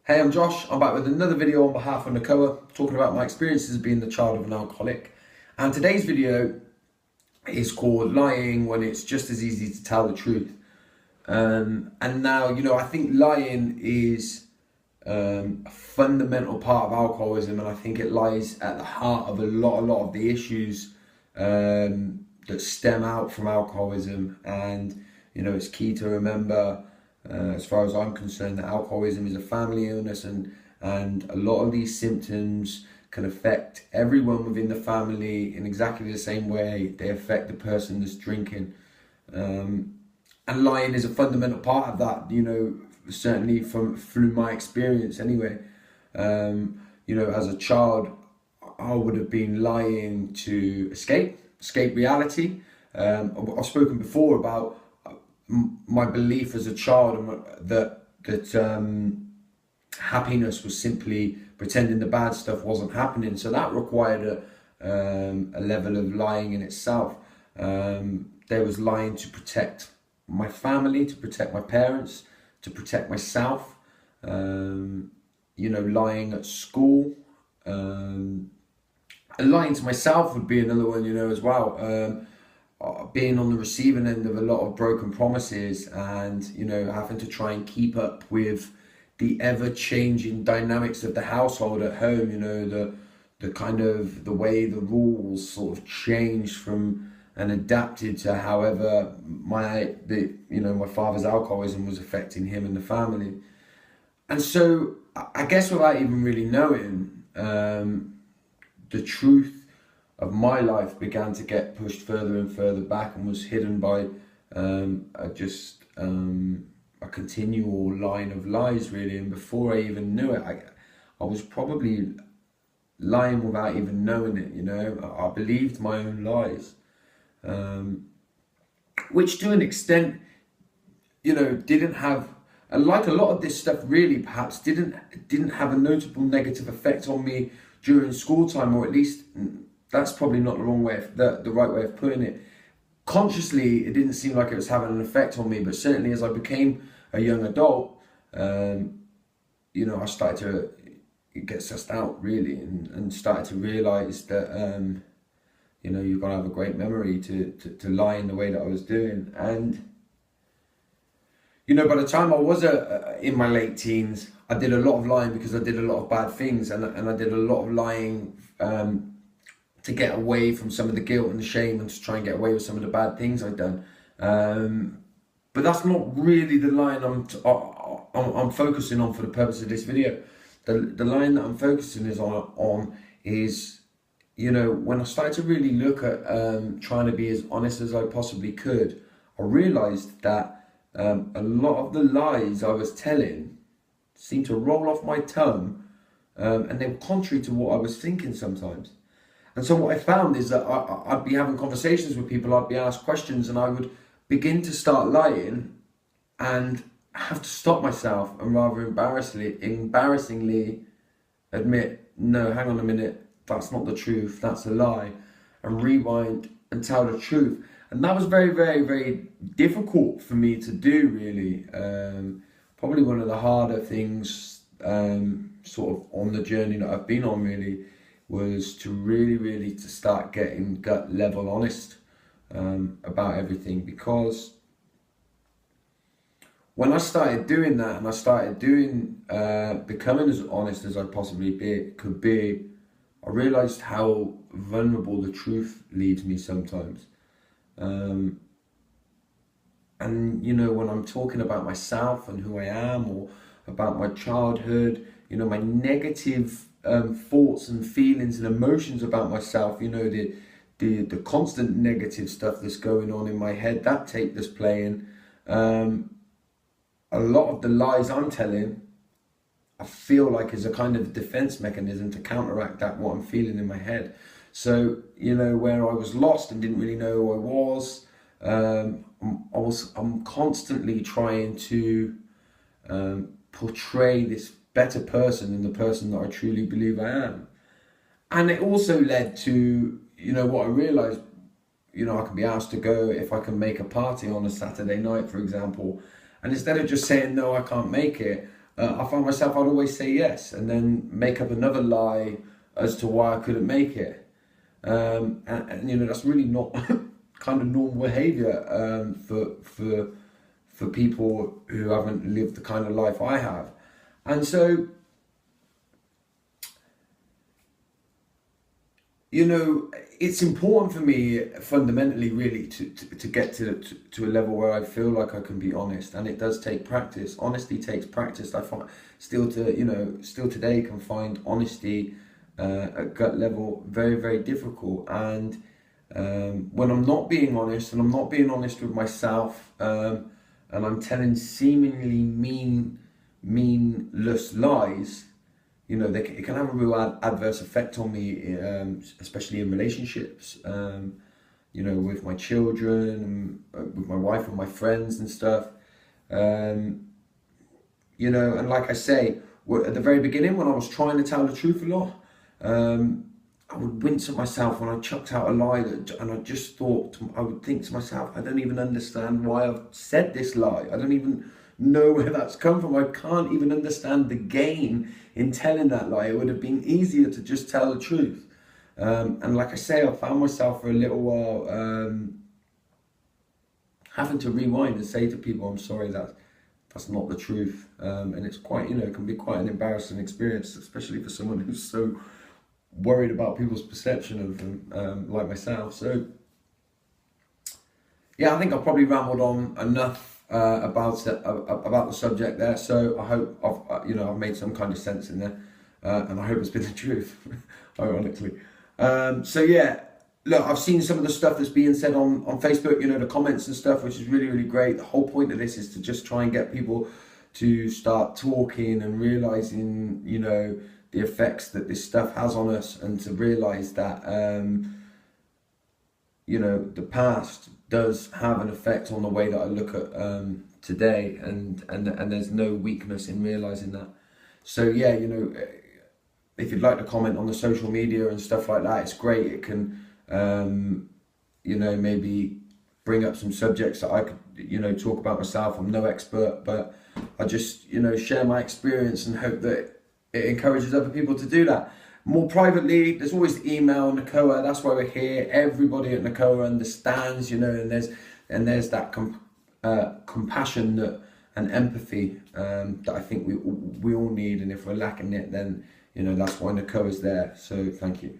Hey, I'm Josh. I'm back with another video on behalf of NacoaUK, talking about my experiences being the child of an alcoholic. And today's video is called Lying When It's Just As Easy to Tell the Truth. And now, I think lying is a fundamental part of alcoholism, and I think it lies at the heart of a lot of the issues that stem out from alcoholism. And, it's key to remember, as far as I'm concerned, that alcoholism is a family illness, and a lot of these symptoms can affect everyone within the family in exactly the same way they affect the person that's drinking. And lying is a fundamental part of that, certainly through my experience anyway. As a child, I would have been lying to escape reality. I've spoken before about my belief as a child that happiness was simply pretending the bad stuff wasn't happening. So that required a level of lying in itself. There was lying to protect my family, to protect my parents, to protect myself. Lying at school. And lying to myself would be another one, as well. Being on the receiving end of a lot of broken promises, and having to try and keep up with the ever-changing dynamics of the household at home. The kind of the way the rules sort of changed from and adapted to however my father's alcoholism was affecting him and the family. And so I guess without even really knowing, the truth of my life began to get pushed further and further back, and was hidden by a continual line of lies, really. And before I even knew it, I was probably lying without even knowing it. I believed my own lies, which to an extent, didn't have, like a lot of this stuff really perhaps didn't have a notable negative effect on me during school time, or at least that's probably not the right way of putting it. Consciously, it didn't seem like it was having an effect on me, but certainly as I became a young adult, I started to get sussed out, really, and started to realise that, you've got to have a great memory to lie in the way that I was doing. And, by the time I was in my late teens, I did a lot of lying because I did a lot of bad things, and I did a lot of lying to get away from some of the guilt and the shame, and to try and get away with some of the bad things I'd done. But that's not really the line I'm focusing on for the purpose of this video. The line that I'm focusing on is, when I started to really look at trying to be as honest as I possibly could, I realised that a lot of the lies I was telling seemed to roll off my tongue, and they were contrary to what I was thinking sometimes. And so what I found is that I'd be having conversations with people, I'd be asked questions, and I would begin to start lying and have to stop myself and rather embarrassingly admit, no, hang on a minute, that's not the truth, that's a lie, and rewind and tell the truth. And that was very, very, very difficult for me to do, really. Probably one of the harder things sort of on the journey that I've been on, really, was to really to start getting gut level honest about everything. Because when I started doing that, and I started becoming as honest as I possibly could be, I realised how vulnerable the truth leaves me sometimes. And when I'm talking about myself and who I am, or about my childhood, my negative thoughts and feelings and emotions about myself, the constant negative stuff that's going on in my head, that tape that's playing, a lot of the lies I'm telling, I feel like is a kind of defense mechanism to counteract what I'm feeling in my head. So, where I was lost and didn't really know who I was, I'm constantly trying to portray this better person than the person that I truly believe I am. And it also led to, what I realised, I can be asked to go if I can make a party on a Saturday night, for example, and instead of just saying, no, I can't make it, I found myself, I'd always say yes and then make up another lie as to why I couldn't make it. And you know, that's really not kind of normal behavior for people who haven't lived the kind of life I have. And so, you know, it's important for me fundamentally, really, to get to a level where I feel like I can be honest, and it does take practice. Honesty takes practice. I find still today can find honesty at gut level very, very difficult. And when I'm not being honest, and I'm not being honest with myself, and I'm telling seemingly meaningless lies, you know, it can have a real adverse effect on me, especially in relationships, you know, with my children, and with my wife and my friends and stuff. You know, and like I say, at the very beginning, when I was trying to tell the truth a lot, I would wince at myself when I chucked out a lie, and I just thought, I would think to myself, I don't even understand why I've said this lie. I don't even know where that's come from. I can't even understand the gain in telling that lie. It would have been easier to just tell the truth. And like I say, I found myself for a little while having to rewind and say to people, I'm sorry, that's not the truth. And it's quite, you know, it can be quite an embarrassing experience, especially for someone who's so worried about people's perception of them, like myself. So yeah, I think I've probably rambled on enough about the subject there. So I hope I've made some kind of sense in there, and I hope it's been the truth, ironically. So yeah, look, I've seen some of the stuff that's being said on Facebook, you know, the comments and stuff, which is really, really great. The whole point of this is to just try and get people to start talking and realizing, you know, the effects that this stuff has on us, and to realize that, you know, the past does have an effect on the way that I look at today, and there's no weakness in realizing that. So yeah, you know, if you'd like to comment on the social media and stuff like that, it's great. It can, you know, maybe bring up some subjects that I could, you know, talk about myself. I'm no expert, but I just, you know, share my experience and hope that it encourages other people to do that. More privately, there's always the email, NacoaUK, that's why we're here. Everybody at NacoaUK understands, you know, and there's that compassion and empathy that I think we all need, and if we're lacking it, then, you know, that's why NacoaUK is there. So thank you.